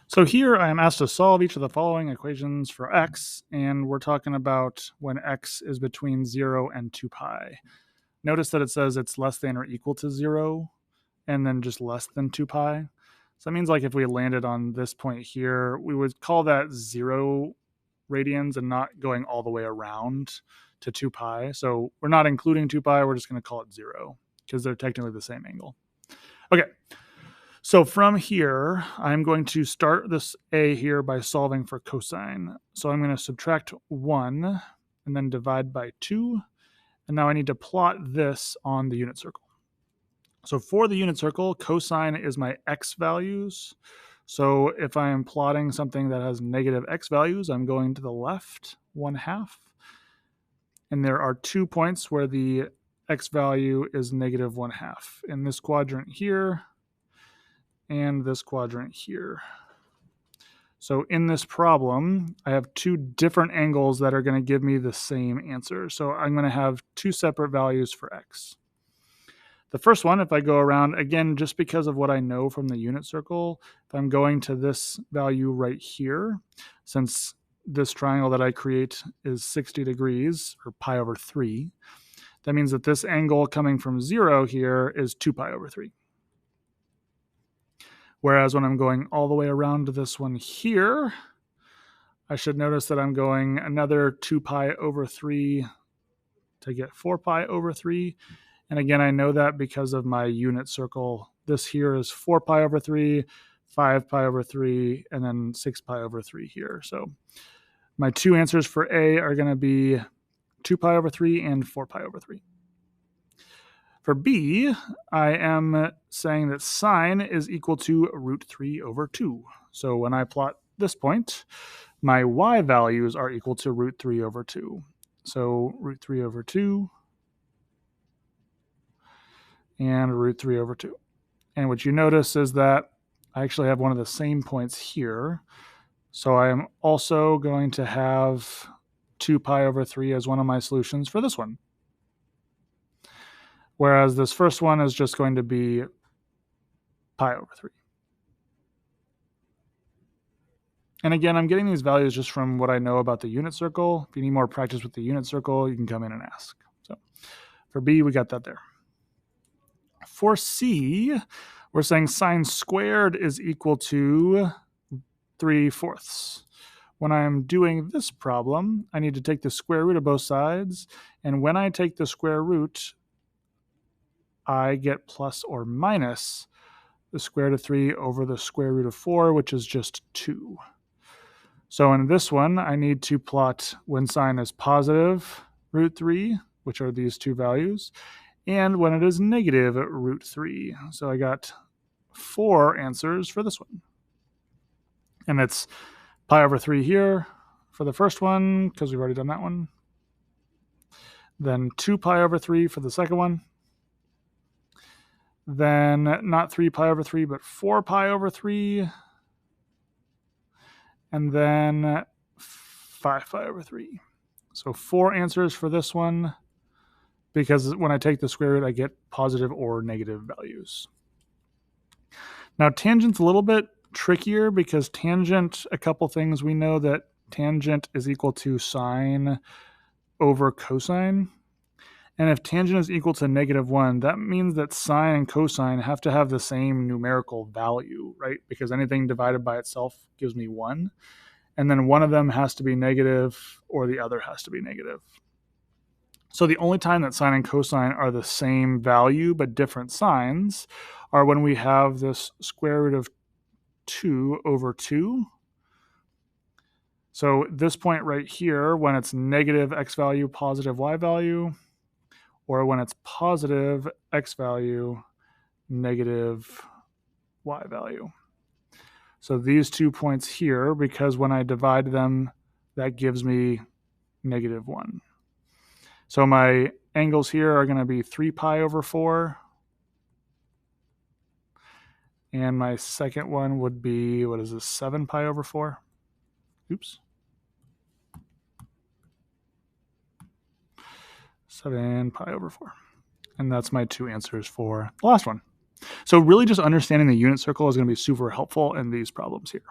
So here I am asked to solve each of the following equations for x, and we're talking about when x is between 0 and 2 pi. Notice that it says it's less than or equal to 0, and then just less than 2 pi. So that means like if we landed on this point here, we would call that 0 radians and not going all the way around to 2 pi. So we're not including 2 pi, we're just going to call it 0 because they're technically the same angle. Okay, so from here, I'm going to start this a here by solving for cosine. So I'm going to subtract 1 and then divide by 2. And now I need to plot this on the unit circle. So for the unit circle, cosine is my x values. So if I am plotting something that has negative x values, I'm going to the left 1/2. And there are 2 points where the x value is negative 1/2. In this quadrant here, and this quadrant here. So in this problem, I have 2 different angles that are going to give me the same answer. So I'm going to have 2 separate values for x. The first one, if I go around, again, just because of what I know from the unit circle, if I'm going to this value right here, since this triangle that I create is 60 degrees, or pi over 3, that means that this angle coming from 0 here is 2 pi over 3. Whereas when I'm going all the way around to this one here, I should notice that I'm going another 2 pi over 3 to get 4 pi over 3. And again, I know that because of my unit circle. This here is 4 pi over 3, 5 pi over 3, and then 6 pi over 3 here. So my 2 answers for A are going to be 2 pi over 3 and 4 pi over 3. For B, I am saying that sine is equal to root 3 over 2. So when I plot this point, my y values are equal to root 3 over 2. So root 3 over 2 and root 3 over 2. And what you notice is that I actually have one of the same points here. So I am also going to have 2 pi over 3 as one of my solutions for this one. Whereas this first one is just going to be pi over 3. And again, I'm getting these values just from what I know about the unit circle. If you need more practice with the unit circle, you can come in and ask. So for B, we got that there. For C, we're saying sine squared is equal to 3/4. When I'm doing this problem, I need to take the square root of both sides. And when I take the square root, I get plus or minus the square root of 3 over the square root of 4, which is just 2. So in this one, I need to plot when sine is positive root 3, which are these 2 values, and when it is negative root 3. So I got 4 answers for this one. And it's pi over 3 here for the first one, because we've already done that one. Then 2 pi over 3 for the second one. Then not 3 pi over 3, but 4 pi over 3. And then 5 pi over 3. So 4 answers for this one, because when I take the square root, I get positive or negative values. Now tangent's a little bit trickier because tangent, a couple things we know that tangent is equal to sine over cosine. And if tangent is equal to -1, that means that sine and cosine have to have the same numerical value, right? Because anything divided by itself gives me 1. And then one of them has to be negative or the other has to be negative. So the only time that sine and cosine are the same value but different signs are when we have this square root of 2 over 2. So this point right here, when it's negative x value, positive y value, or when it's positive x value, negative y value. So these 2 points here, because when I divide them, that gives me -1. So my angles here are going to be 3 pi over 4. And my second one would be, what is this, 7 pi over 4? Oops. 7 pi over 4. And that's my 2 answers for the last one. So really just understanding the unit circle is going to be super helpful in these problems here.